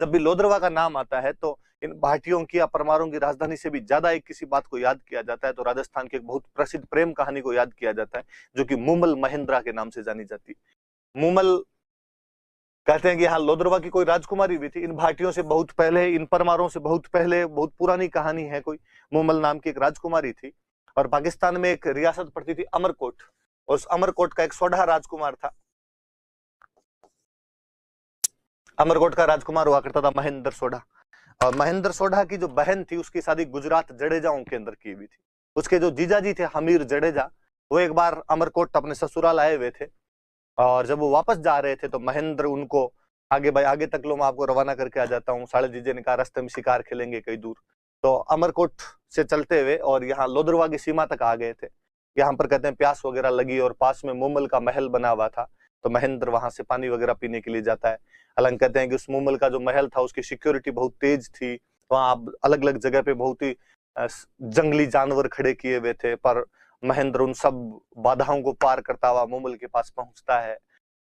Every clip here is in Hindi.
जब भी लोदरवा का नाम आता है तो इन भाटियों की या परमारों की राजधानी से भी ज्यादा एक किसी बात को याद किया जाता है, तो राजस्थान की एक बहुत प्रसिद्ध प्रेम कहानी को याद किया जाता है, जो कि मूमल महेंद्रा के नाम से जानी जाती है। मूमल कहते हैं कि हाँ, लोदरवा की कोई राजकुमारी भी थी। इन भाटियों से बहुत पहले, इन परमारों से बहुत पहले, बहुत पुरानी कहानी है कोई, मूमल नाम की एक राजकुमारी थी। और पाकिस्तान में एक रियासत पड़ती थी अमरकोट, और उस अमरकोट का एक सोढ़ा राजकुमार था। अमरकोट का राजकुमार हुआ करता था महेंद्र सोढ़ा। और महेंद्र सोढ़ा की जो बहन थी, उसकी शादी गुजरात जडेजाओं के अंदर की हुई थी। उसके जो जीजा जी थे हमीर जडेजा, वो एक बार अमरकोट अपने ससुराल आए हुए थे, और जब वो वापस जा रहे थे तो महेंद्र उनको आगे, भाई आगे तक लो, मैं आपको रवाना करके आ जाता हूँ। साले जीजे ने कहा रास्ते में शिकार खेलेंगे कहीं दूर। तो अमरकोट से चलते हुए और यहाँ लोदरवा की सीमा तक आ गए थे। यहाँ पर कहते हैं प्यास वगैरह लगी और पास में मूमल का महल बना हुआ था, तो महेंद्र वहां से पानी वगैरह पीने के लिए जाता है। हालांकि कहते हैं कि उस मूमल का जो महल था उसकी सिक्योरिटी बहुत तेज थी, वहां अलग अलग जगह पे बहुत ही जंगली जानवर खड़े किए हुए थे, पर महेंद्र उन सब बाधाओं को पार करता हुआ मूमल के पास पहुंचता है।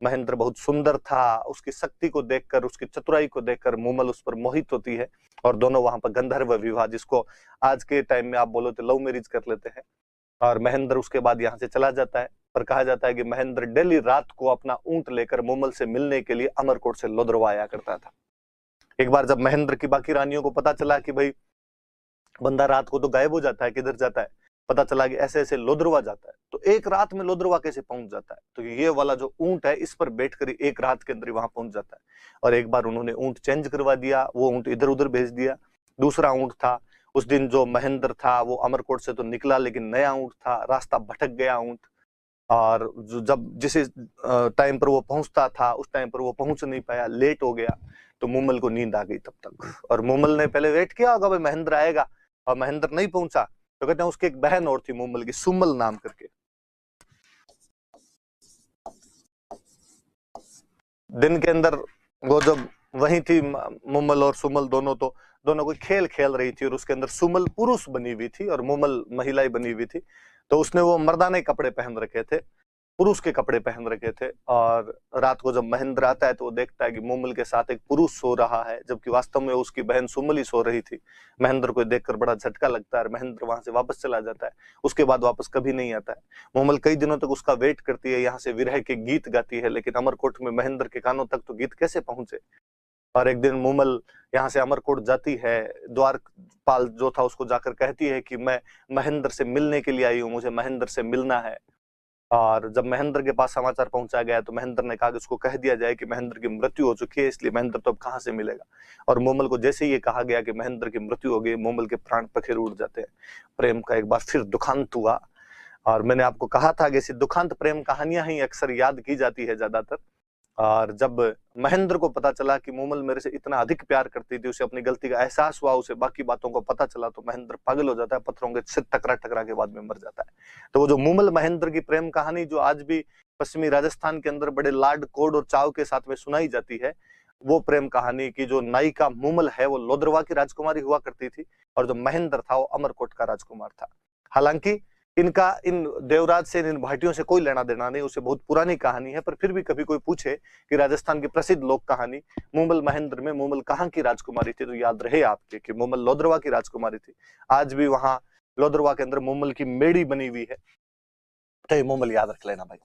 महेंद्र बहुत सुंदर था, उसकी शक्ति को देखकर, उसकी चतुराई को देखकर मूमल उस पर मोहित होती है, और दोनों वहां पर गंधर्व विवाह, जिसको आज के टाइम में आप बोलो तो लव मैरिज कर लेते हैं। और महेंद्र उसके बाद यहाँ से चला जाता है। पर कहा जाता है कि महेंद्र डेली रात को अपना ऊंट लेकर मूमल से मिलने के लिए अमरकोट से लोदरवा आया करता था। एक बार जब महेंद्र की बाकी रानियों को पता चला कि भाई बंदा रात को तो गायब हो जाता है, किधर जाता है, पता चला कि ऐसे ऐसे लोदरवा जाता है, तो एक रात में लोदरवा कैसे पहुंच जाता है, तो ये वाला जो ऊंट है इस पर बैठकर एक रात के अंदर वहां पहुंच जाता है। और एक बार उन्होंने ऊंट चेंज करवा दिया, वो ऊंट इधर उधर भेज दिया, दूसरा ऊंट था। उस दिन जो महेंद्र था वो अमरकोट से तो निकला, लेकिन नया ऊंट था, रास्ता भटक गया ऊंट। और जब जिस टाइम पर वो पहुंचता था उस टाइम पर वो पहुंच नहीं पाया, लेट हो गया, तो मूमल को नींद आ गई तब तक। और मूमल ने पहले वेट किया होगा भाई महेंद्र आएगा, और महेंद्र नहीं पहुंचा, तो कहते हैं उसकी एक बहन और थी मूमल की, सुमल नाम करके। दिन के अंदर वो जब वही थी, मूमल और सुमल दोनों कोई खेल खेल रही थी, और उसके अंदर सुमल पुरुष बनी हुई थी और मूमल महिला बनी हुई थी। तो उसने वो मर्दाने कपड़े पहन रखे थे, पुरुष के कपड़े पहन रखे थे। और रात को जब महेंद्र आता है तो वो देखता है कि मूमल के साथ एक पुरुष सो रहा है, जबकि वास्तव में उसकी बहन सुमल ही सो रही थी। महेंद्र को देखकर बड़ा झटका लगता है और महेंद्र वहां से वापस चला जाता है। उसके बाद वापस कभी नहीं आता है। मूमल कई दिनों तक उसका वेट करती है, यहाँ से विरह के गीत गाती है, लेकिन अमरकोट में महेंद्र के कानों तक तो गीत कैसे पहुंचे। और एक दिन मूमल यहाँ से अमरकोट जाती है, द्वारपाल जो था उसको जाकर कहती है कि मैं महेंद्र से मिलने के लिए आई हूँ, मुझे महेंद्र से मिलना है। और जब महेंद्र के पास समाचार पहुंचा गया तो महेंद्र ने कहा कि उसको कह दिया जाए कि महेंद्र की मृत्यु हो चुकी है, इसलिए महेंद्र तो अब कहाँ से मिलेगा। और मूमल को जैसे ही ये कहा गया कि महेंद्र की मृत्यु हो गई, मूमल के प्राण पखेरु उड़ जाते हैं। प्रेम का एक बार फिर दुखांत हुआ। और मैंने आपको कहा था कि ऐसी दुखांत प्रेम कहानियां ही अक्सर याद की जाती है ज्यादातर। और जब महेंद्र को पता चला कि मूमल मेरे से इतना अधिक प्यार करती थी, उसे अपनी गलती का एहसास हुआ, उसे बाकी बातों को पता चला, तो महेंद्र पागल हो जाता है, पत्थरों के सिर टकरा टकरा के बाद में मर जाता है। तो वो जो मूमल महेंद्र की प्रेम कहानी जो आज भी पश्चिमी राजस्थान के अंदर बड़े लाड कोड और चाव के साथ में सुनाई जाती है, वो प्रेम कहानी की जो नायिका मूमल है वो लोदरवा की राजकुमारी हुआ करती थी, और जो महेंद्र था वो अमरकोट का राजकुमार था। हालांकि इनका इन देवराज से, इन भाटियों से कोई लेना देना नहीं, उसे बहुत पुरानी कहानी है। पर फिर भी कभी कोई पूछे कि राजस्थान की प्रसिद्ध लोक कहानी मूमल महेंद्र में मूमल कहाँ की राजकुमारी थी, तो याद रहे आपके कि मूमल लोदरवा की राजकुमारी थी। आज भी वहां लोदरवा के अंदर मूमल की मेड़ी बनी हुई है, तो ये मूमल याद रख लेना भाई।